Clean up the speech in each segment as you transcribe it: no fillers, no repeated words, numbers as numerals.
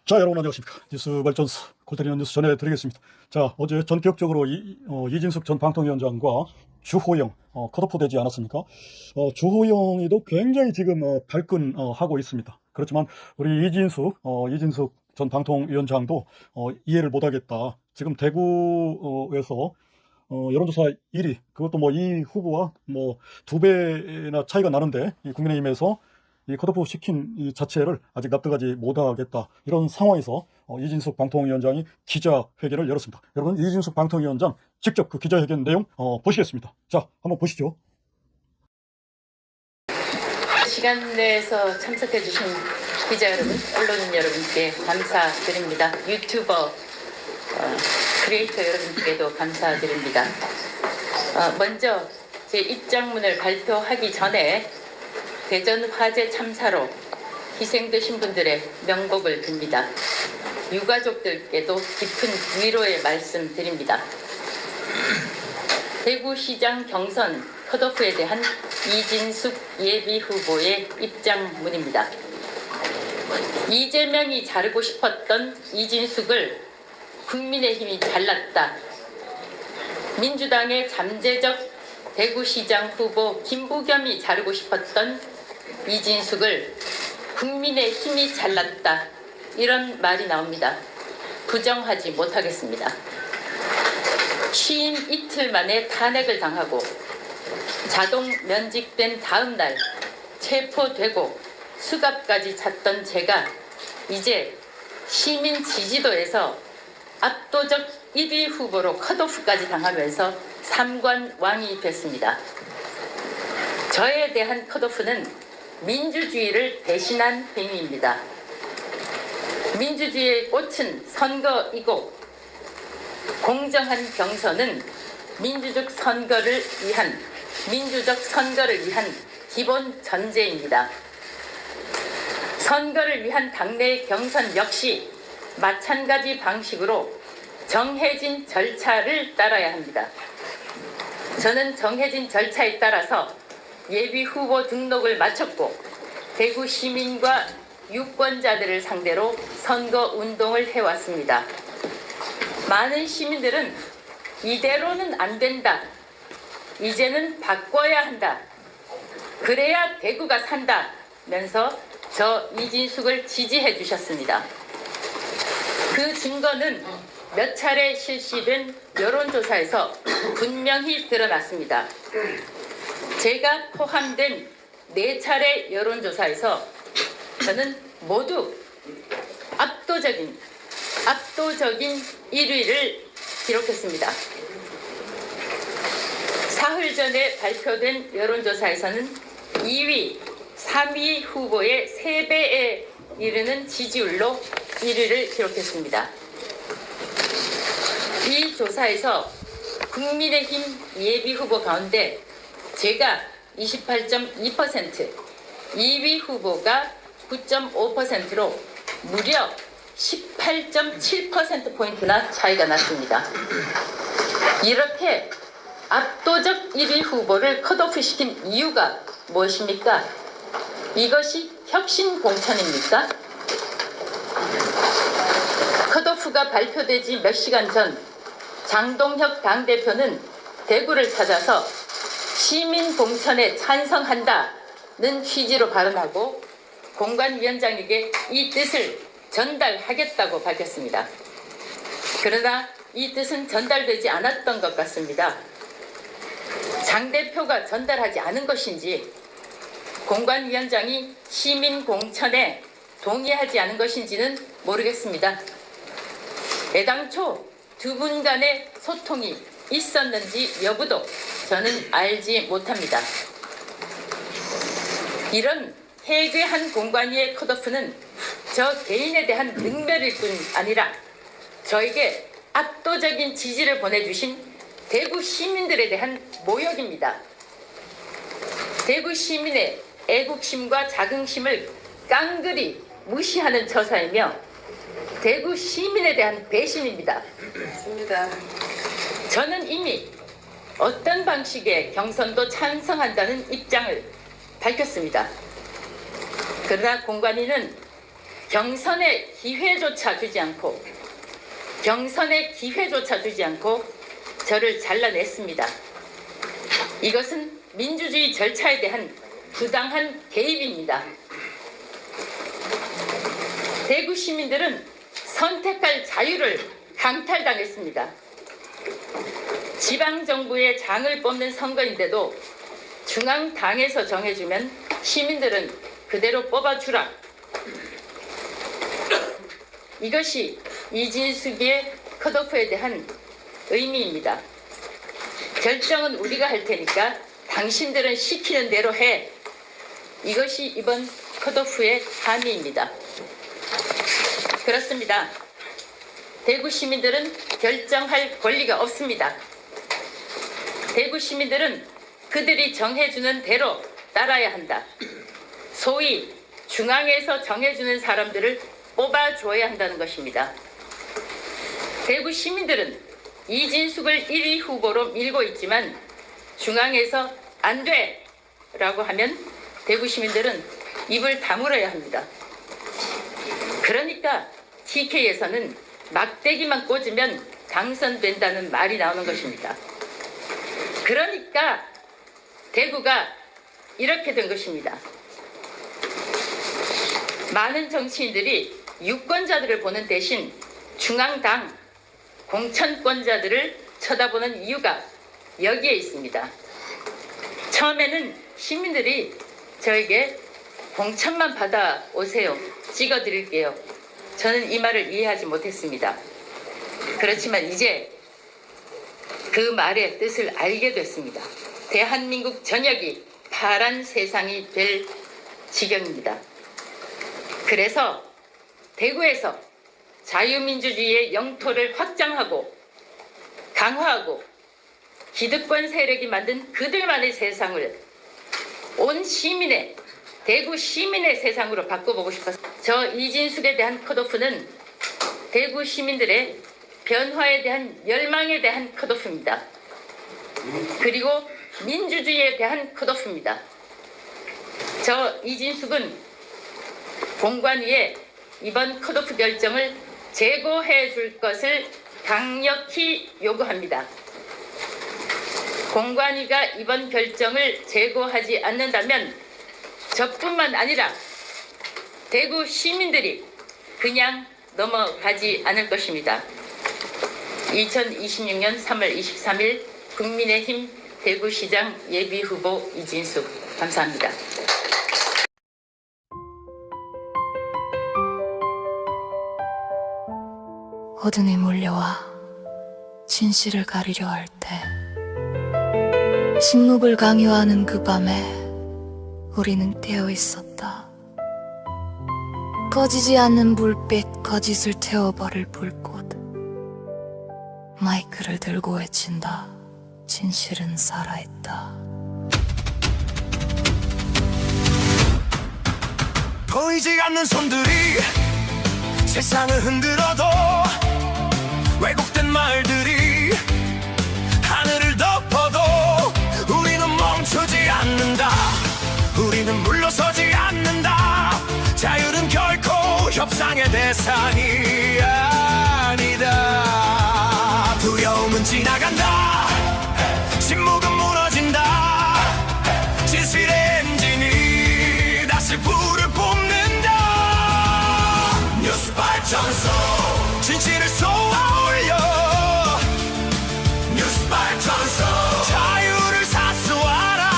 자, 여러분 안녕하십니까. 뉴스 발전소 골때리는 뉴스 전해드리겠습니다. 자, 어제 전격적으로 이진숙 전 방통위원장과 주호영 컷오프 되지 않았습니까? 주호영이도 굉장히 지금 발끈하고 있습니다. 그렇지만 우리 이진숙 전 방통위원장도 이해를 못하겠다. 지금 대구에서 여론조사 1위, 그것도 뭐 이 후보와 뭐 2배나 차이가 나는데 이 국민의힘에서 이 컷오프 시킨 이 자체를 아직 납득하지 못하겠다. 이런 상황에서 이진숙 방통위원장이 기자회견을 열었습니다. 여러분, 이진숙 방통위원장 직접 그 기자회견 내용 보시겠습니다. 자, 한번 보시죠. 시간 내에서 참석해 주신 기자 여러분, 언론인 여러분께 감사드립니다. 유튜버, 크리에이터 여러분께도 감사드립니다. 먼저 제 입장문을 발표하기 전에 대전 화재 참사로 희생되신 분들의 명복을 빕니다. 유가족들께도 깊은 위로의 말씀 드립니다. 대구시장 경선 컷오프에 대한 이진숙 예비후보의 입장문입니다. 이재명이 자르고 싶었던 이진숙을 국민의힘이 잘랐다. 민주당의 잠재적 대구시장 후보 김부겸이 자르고 싶었던 이진숙을 국민의힘이 잘랐다. 이런 말이 나옵니다. 부정하지 못하겠습니다. 취임 이틀 만에 탄핵을 당하고 자동 면직된 다음 날 체포되고 수갑까지 찼던 제가 이제 시민 지지도에서 압도적 1위 후보로 컷오프까지 당하면서 삼관왕이 됐습니다. 저에 대한 컷오프는 민주주의를 대신한 행위입니다. 민주주의의 꽃은 선거이고 공정한 경선은 민주적 선거를 위한 기본 전제입니다. 선거를 위한 당내 경선 역시 마찬가지 방식으로 정해진 절차를 따라야 합니다. 저는 정해진 절차에 따라서 예비 후보 등록을 마쳤고 대구 시민과 유권자들을 상대로 선거 운동을 해왔습니다. 많은 시민들은 이대로는 안 된다. 이제는 바꿔야 한다. 그래야 대구가 산다면서 저 이진숙을 지지해 주셨습니다. 그 증거는 몇 차례 실시된 여론조사에서 분명히 드러났습니다. 제가 포함된 4차례 여론조사에서 저는 모두 압도적인 1위를 기록했습니다. 사흘 전에 발표된 여론조사에서는 2위, 3위 후보의 3배에 이르는 지지율로 1위를 기록했습니다. 이 조사에서 국민의힘 예비후보 가운데 제가 28.2%, 2위 후보가 9.5%로 무려 18.7%포인트나 차이가 났습니다. 이렇게 압도적 1위 후보를 컷오프 시킨 이유가 무엇입니까? 이것이 혁신 공천입니까? 컷오프가 발표되지 몇 시간 전 장동혁 당대표는 대구를 찾아서 시민 공천에 찬성한다는 취지로 발언하고 공관위원장에게 이 뜻을 전달하겠다고 밝혔습니다. 그러나 이 뜻은 전달되지 않았던 것 같습니다. 장 대표가 전달하지 않은 것인지 공관위원장이 시민 공천에 동의하지 않은 것인지는 모르겠습니다. 애당초 두 분 간의 소통이 있었는지 여부도 저는 알지 못합니다. 이런 해괴한 공관위의 컷오프는 저 개인에 대한 능멸일 뿐 아니라 저에게 압도적인 지지를 보내주신 대구 시민들에 대한 모욕입니다. 대구 시민의 애국심과 자긍심을 깡그리 무시하는 처사이며 대구 시민에 대한 배신입니다. 맞습니다. 저는 이미 어떤 방식의 경선도 찬성한다는 입장을 밝혔습니다. 그러나 공관위는 경선의 기회조차 주지 않고 저를 잘라냈습니다. 이것은 민주주의 절차에 대한 부당한 개입입니다. 대구 시민들은 선택할 자유를 강탈당했습니다. 지방정부의 장을 뽑는 선거인데도 중앙당에서 정해주면 시민들은 그대로 뽑아주라. 이것이 이진숙의 컷오프에 대한 의미입니다. 결정은 우리가 할 테니까 당신들은 시키는 대로 해. 이것이 이번 컷오프의 함의입니다. 그렇습니다. 대구 시민들은 결정할 권리가 없습니다. 대구 시민들은 그들이 정해주는 대로 따라야 한다. 소위 중앙에서 정해주는 사람들을 뽑아줘야 한다는 것입니다. 대구 시민들은 이진숙을 1위 후보로 밀고 있지만 중앙에서 안 돼! 라고 하면 대구 시민들은 입을 다물어야 합니다. 그러니까 TK에서는 막대기만 꽂으면 당선된다는 말이 나오는 것입니다. 그러니까 대구가 이렇게 된 것입니다. 많은 정치인들이 유권자들을 보는 대신 중앙당 공천권자들을 쳐다보는 이유가 여기에 있습니다. 처음에는 시민들이 저에게 공천만 받아오세요. 찍어드릴게요. 저는 이 말을 이해하지 못했습니다. 그렇지만 이제 그 말의 뜻을 알게 됐습니다. 대한민국 전역이 파란 세상이 될 지경입니다. 그래서 대구에서 자유민주주의의 영토를 확장하고 강화하고 기득권 세력이 만든 그들만의 세상을 온 시민의 대구 시민의 세상으로 바꿔보고 싶어서 저 이진숙에 대한 컷오프는 대구 시민들의 변화에 대한 열망에 대한 컷오프입니다. 그리고 민주주의에 대한 컷오프입니다. 저 이진숙은 공관위에 이번 컷오프 결정을 재고해 줄 것을 강력히 요구합니다. 공관위가 이번 결정을 재고하지 않는다면 저뿐만 아니라 대구 시민들이 그냥 넘어가지 않을 것입니다. 2026년 3월 23일 국민의힘 대구시장 예비후보 이진숙. 감사합니다. 어둠이 몰려와 진실을 가리려 할 때 침묵을 강요하는 그 밤에 우리는 깨어 있었다. 꺼지지 않는 불빛, 거짓을 태워버릴 불꽃. 마이크를 들고 외친다. 진실은 살아있다. 보이지 않는 손들이 세상을 흔들어도 왜곡된 말들이 하늘을 덮어도 우리는 멈추지 않는다. 우리는 물러서지 않는다. 자유는 결코 협상의 대상이 아니다. 두려움은 지나간다. 침묵은 무너진다. 진실의 엔진이 다시 불을 뿜는다. 뉴스 발전소 진실을 쏘아올려. 뉴스 발전소 자유를 사수하라.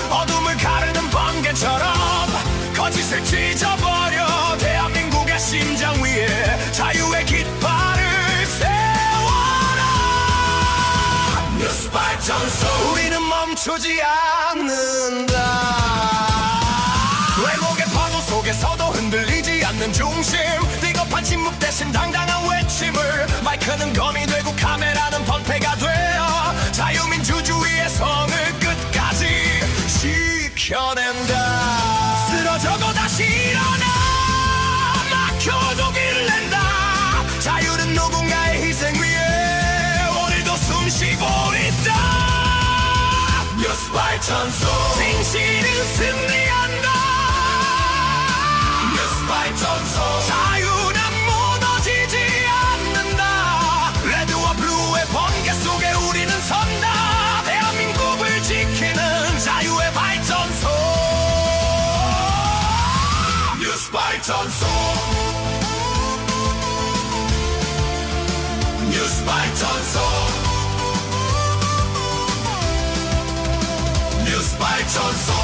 어둠을 가르는 번개처럼 거짓을 찢어버려. 대한민국의 심장 위에 자유의 깃발을 세워라. 뉴스 발전소 우리는 멈추지 않는다. 왜곡의 파도 속에서도 흔들리지 않는 중심. 비겁한 침묵 대신 당당한 외침을. 마이크는 검이 되고 카메라는 번패가 되어 자유민주주의의 성을 끝까지 지켜낸다. 쓰러져도 다시 일어나. 막혀도 길을 낸다. 자유는 누군가의 희생 위에 오늘도 숨쉬고 있다. 뉴스 발전소 진실은 승리한다. 뉴스 발전소 발전소 뉴스 발전소 뉴스 발전소